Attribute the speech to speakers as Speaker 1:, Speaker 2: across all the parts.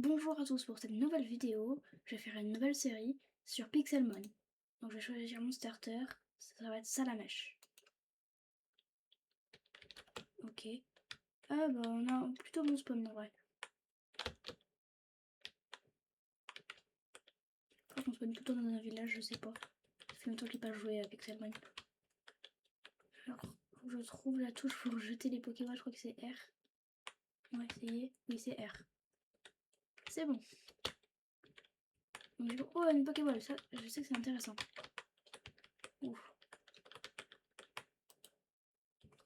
Speaker 1: Bonjour à tous pour cette nouvelle vidéo. Je vais faire une nouvelle série sur Pixelmon. Donc je vais choisir mon starter, ça va être Salamèche. Ok. Ah bah on a plutôt bon spawn en vrai. Je crois qu'on spawn plutôt dans un village, je sais pas. Ça fait longtemps que j'ai pas joué à Pixelmon. Alors, faut que je trouve la touche pour jeter les Pokémon, je crois que c'est R. On va essayer. Oui, c'est R. C'est bon. Donc, oh, une Pokéball, ça, je sais que c'est intéressant. Ouf.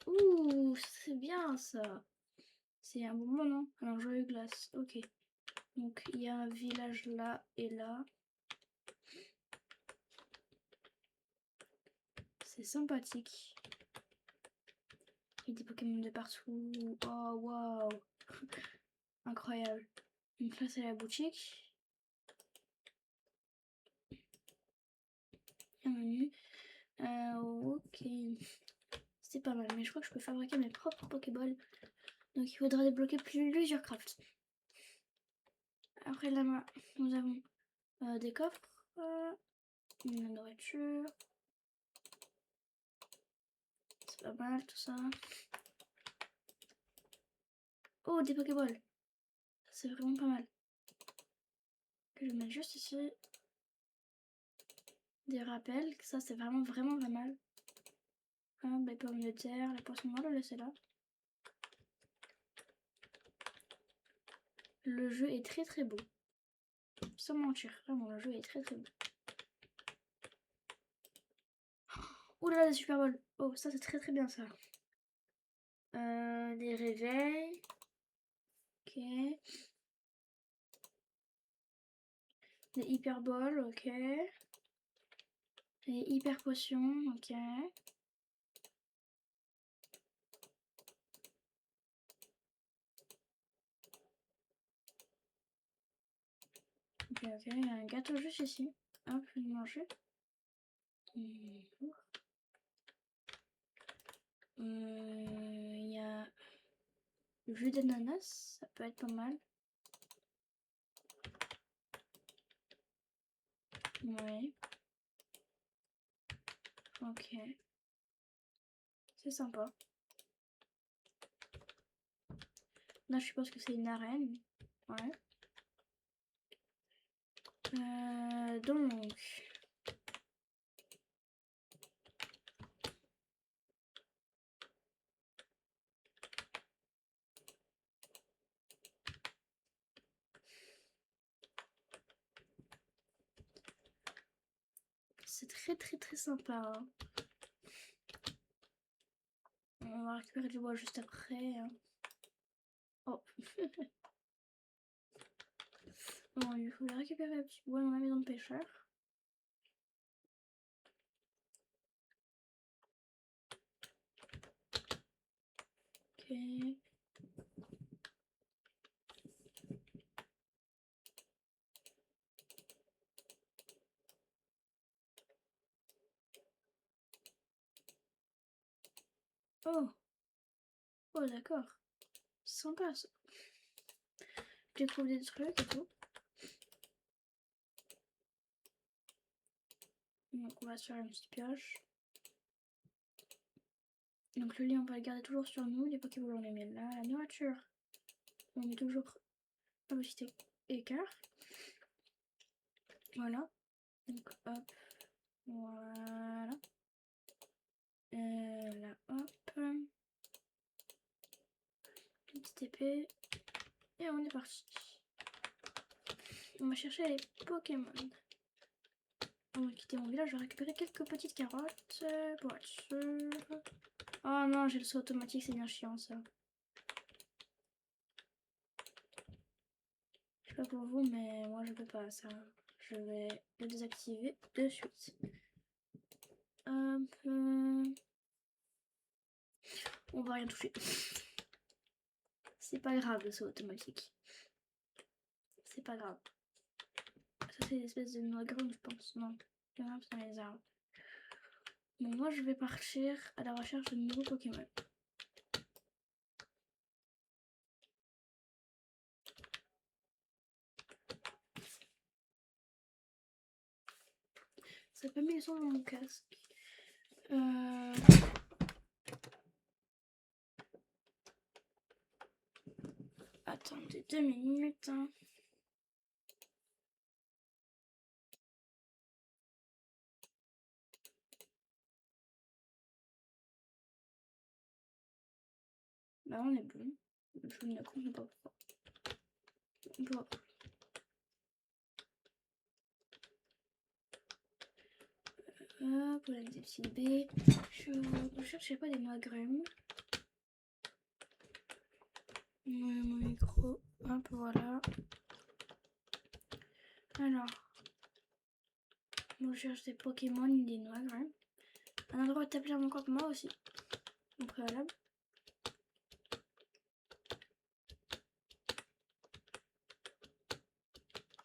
Speaker 1: Ouh, c'est bien ça. C'est un bonbon, non? Alors, joyeux glace, ok. Donc, il y a un village là et là. C'est sympathique. Il y a des Pokémon de partout. Oh, waouh. Incroyable. Donc là, c'est la boutique. Un menu. Ok. C'est pas mal, mais je crois que je peux fabriquer mes propres Pokéballs. Donc, il faudra débloquer plusieurs crafts. Après, là, nous avons des coffres. Une nourriture. C'est pas mal tout ça. Oh, des Pokéballs. C'est vraiment pas mal. Que je vais mettre juste ici. Des rappels. Ça, c'est vraiment pas mal. Les pommes de terre, les poissons, on va le laisser là. Le jeu est très beau. Sans mentir, vraiment, le jeu est très beau. Oh là là, des Super Bowl. Oh, ça c'est très bien ça. Des réveils. Ok. Des hyper balls, ok. Des hyper potions, ok. Ok, il y a un gâteau juste ici. Hop, je vais le manger. Il y a le jus d'ananas, ça peut être pas mal. Ouais. Ok. C'est sympa. Là, je suppose que c'est une arène. Ouais. Donc. C'est très sympa. Hein. On va récupérer du bois juste après. Hein. Oh. Bon, il faut récupérer le petit bois dans la maison de pêcheur. Ok. Oh. Oh, d'accord. Sympa ça. Je découvre des trucs et tout. Donc, on va se faire une petite pioche. Donc, le lit, on va le garder toujours sur nous. Les Pokéballs, on les met là. La nourriture, on met toujours un petit écart. Voilà. Donc, hop. Voilà. Là, hop. Une petite épée. Et on est parti. On va chercher les Pokémon. On va quitter mon village, je vais récupérer quelques petites carottes pour être sûr. Oh non, j'ai le saut automatique, c'est bien chiant ça. Je sais pas pour vous, mais moi je peux pas ça. Je vais le désactiver de suite. Hop. On va rien toucher. C'est pas grave le saut automatique. C'est pas grave. Ça c'est une espèce de noix grande, je pense. Non, il y en a dans les arbres. Bon, moi je vais partir à la recherche de nouveaux Pokémon. Ça pas mis le son dans mon casque. Attendez 2 minutes. Hein. Là on est bon. Je ne comprends pas pourquoi. Bon. Pour la petite B, je cherchais pas des noix agrumes. Mon micro, hop voilà. Alors, je cherche des Pokémon, des noix agrumes. Un endroit établir mon campement aussi, au préalable.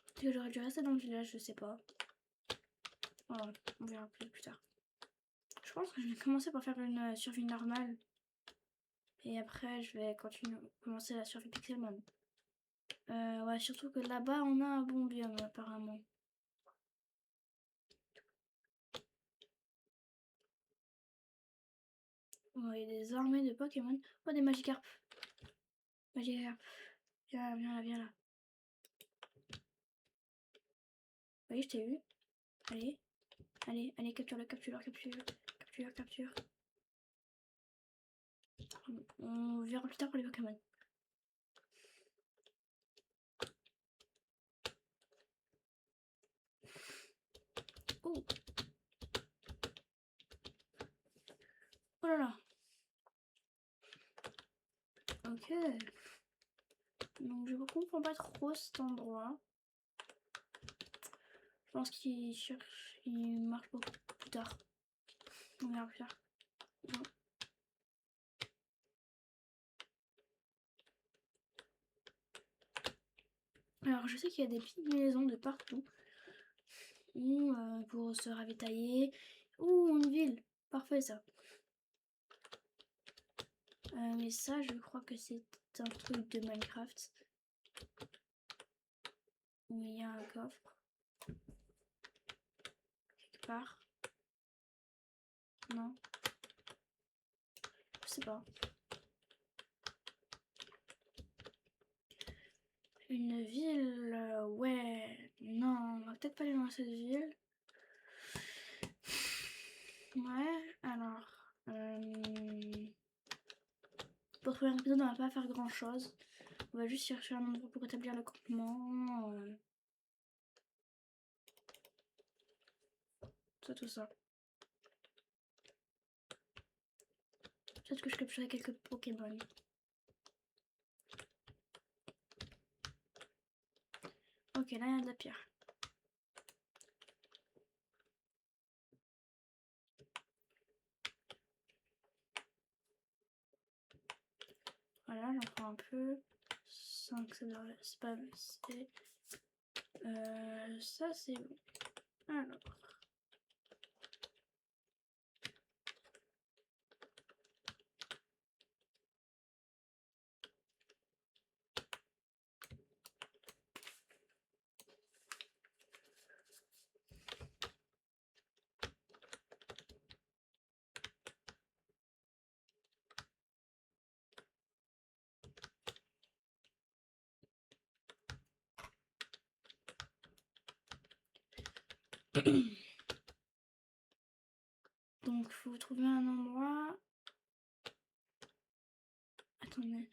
Speaker 1: Est-ce que j'aurais dû rester dans le village, je sais pas. Oh, on verra plus tard. Je pense que je vais commencer par faire une survie normale. Et après, je vais commencer la survie Pixelmon. Ouais, surtout que là-bas, on a un bon biome, apparemment. Oh, il y a des armées de Pokémon. Oh, des Magikarp. Magikarp. Viens là, viens là. Oui, je t'ai eu. Allez. Allez, capture-le, capture. On verra plus tard pour les Pokémon. Oh. Oh là là. Ok. Donc je ne comprends pas trop cet endroit. Je pense qu'il cherche, il marche beaucoup plus tard. On verra plus tard. Non. Alors je sais qu'il y a des petites maisons de partout. Ou pour se ravitailler. Ou une ville. Parfait ça. Mais ça je crois que c'est un truc de Minecraft. Où il y a un coffre. Quelque part. Non. Je sais pas. Une ville, ouais. Non, on va peut-être pas aller dans cette ville. Ouais, alors. Pour trouver un épisode, on va pas faire grand chose. On va juste chercher un endroit pour établir le campement. Tout ça. Peut-être que je capturerai quelques Pokémon. Ok, là il y a de la pierre. Voilà, j'en prends un peu. 5, c'est pas assez. Ça c'est bon. Alors. Donc faut trouver un endroit. Attendez.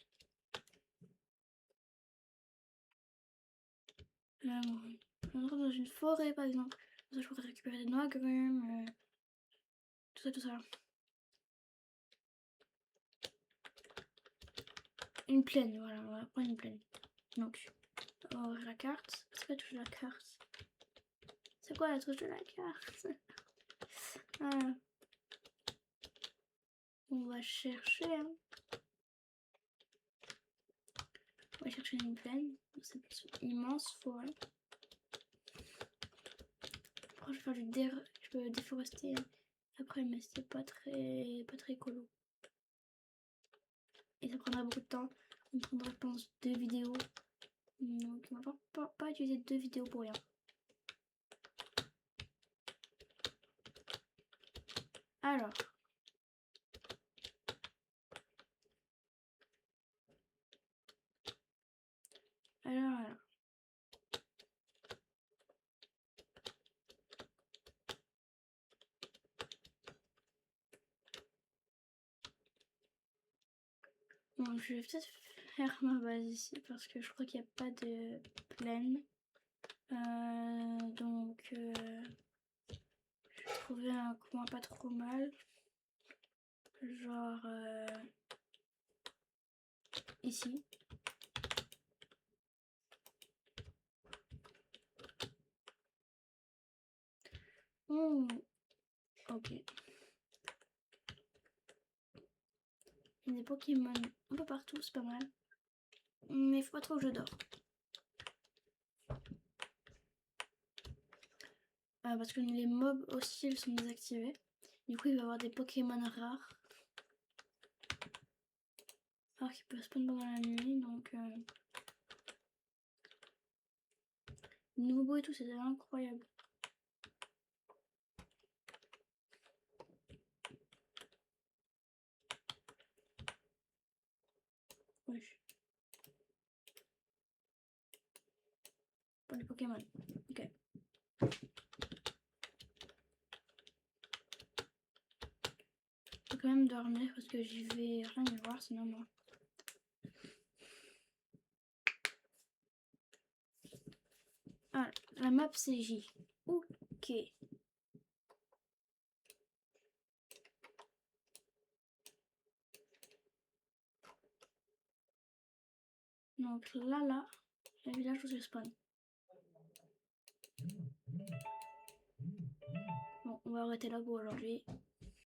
Speaker 1: On rentre dans une forêt par exemple. Ça, je pourrais récupérer des noix agrumes. Tout ça. Une plaine, voilà, on va prendre une plaine. Donc, on va ouvrir la carte. C'est quoi la touche de la carte? C'est quoi la touche de la carte? Ah. On va chercher. Hein. On va chercher une plaine. Cette immense forêt. Après, je vais faire je peux déforester après, mais c'est pas très écolo. Et ça prendra beaucoup de temps. On prendra, je pense, 2 vidéos. Donc, on va pas utiliser 2 vidéos pour rien. Alors. Alors. Bon, je vais peut-être faire ma base ici parce que je crois qu'il n'y a pas de plaine. Donc, je vais trouver un coin pas trop mal. Genre ici. Oh, ok. Il y a des Pokémon un peu partout, c'est pas mal. Mais faut pas trop que je dors. Parce que les mobs hostiles sont désactivés. Du coup, il va y avoir des Pokémon rares. Alors qu'ils peuvent spawn pendant la nuit, donc... Nouveau et tout, c'est incroyable. Wesh. Pour les Pokémon. Ok. Je vais quand même dormir parce que j'y vais rien y voir sinon moi. Ah, la map c'est J. Ok. Donc là, le village où je spawn. Bon, on va arrêter là pour aujourd'hui.